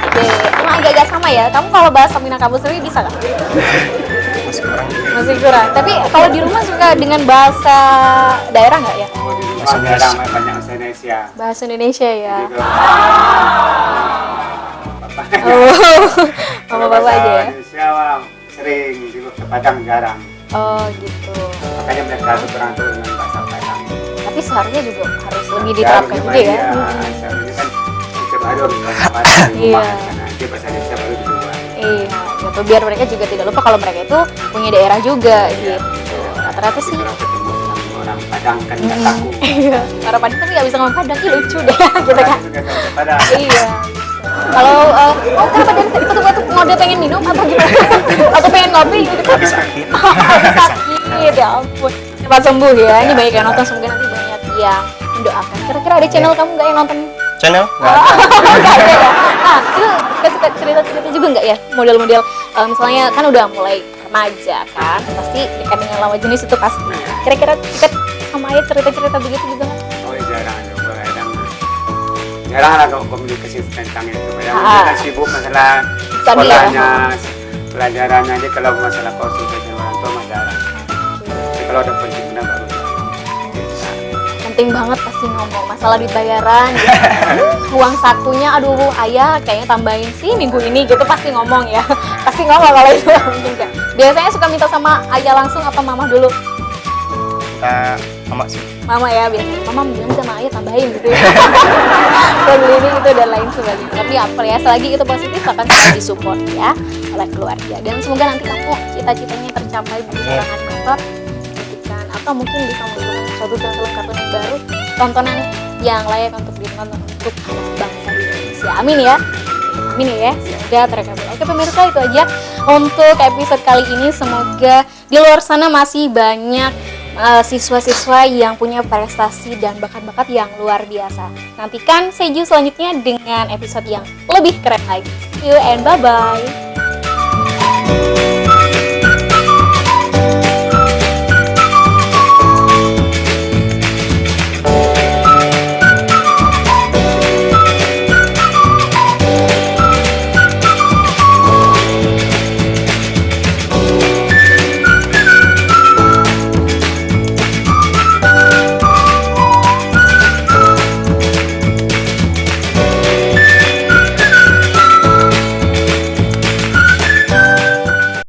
Oke, emang agak-agak sama ya. Kamu kalau bahasa Minangkabau sendiri bisa nggak? Masih kurang. Tapi kalau di rumah suka dengan bahasa daerah nggak ya? Bahasa Indonesia. Banyak bahasa Indonesia. Bahasa Indonesia ya. Jadi, Oh, mama bapak aja ya. Indonesia sering di Padang jarang. Oh gitu. Makanya mereka itu kurang tahu dengan bahasa Padang. Tapi seharusnya juga harus lebih diterapkan juga ya. Seharusnya kan setiap hari harus bahasa Padang. Iya. Nanti bahasa Indonesia baru di luar. Iya, gitu. Biar mereka juga tidak lupa kalau mereka itu punya daerah juga gitu. Rata-rata sih. Kalau ketemu dengan orang Padang kan nggak takut. Iya, orang Padang tapi nggak bisa ngomong Padang, ih lucu deh gitu kan. Juga bahasa Padang. Iya. Kalau kenapa dari tadi betul-betul ngode pengen minum atau gimana? Atau pengen ngopi gitu kan? Habis sakit. Habis sakit, ya ampun. Cepat sembuh ya. Ini banyak yang nonton, semoga nanti banyak yang mendoakan. Kira-kira ada channel kamu nggak yang nonton? Channel? Nggak Oh, ada. nggak ada ya? Nah, itu suka cerita-cerita juga nggak ya? Model-model, misalnya kan udah mulai remaja kan? Pasti dekat dengan lawan jenis itu pasti. Kira-kira dekat sama ayah cerita-cerita begitu juga nggak? Oh jarang juga kadang. Jarang lah kalau komunikasi tentang itu. Kadang Ah. kan sibuk masalah Tadi ya. sekolahnya, pelajarannya aja. Kalau masalah konsultasi orang tua mah jarang. Tapi kalau ada penting benar baru. Penting banget pasti ngomong masalah duit bayaran gitu. Uang sakunya aduh ayah kayaknya tambahin sih minggu ini gitu, pasti ngomong ya. Pasti ngomong kalau itu mungkin kan. Biasanya suka minta sama ayah langsung apa mama dulu? Mama sih. Mama ya biasanya. Mama bilang sama ayah tambahin gitu ya. Kalau beli ini gitu dan lain sebagainya. Tapi apa ya, selagi itu positif akan selalu disupport ya oleh keluarga. Dan semoga nanti kamu cita-citanya tercapai menjadi seorang animator kan, atau mungkin bisa menggunakan suatu film kartun yang baru, tontonan yang layak untuk ditonton untuk bangsa Indonesia. Amin ya. Amin ya. Semoga terkabul. Oke pemirsa, itu aja untuk episode kali ini. Semoga di luar sana masih banyak siswa-siswa yang punya prestasi dan bakat-bakat yang luar biasa. Nantikan Seju selanjutnya dengan episode yang lebih keren lagi. See you and bye-bye.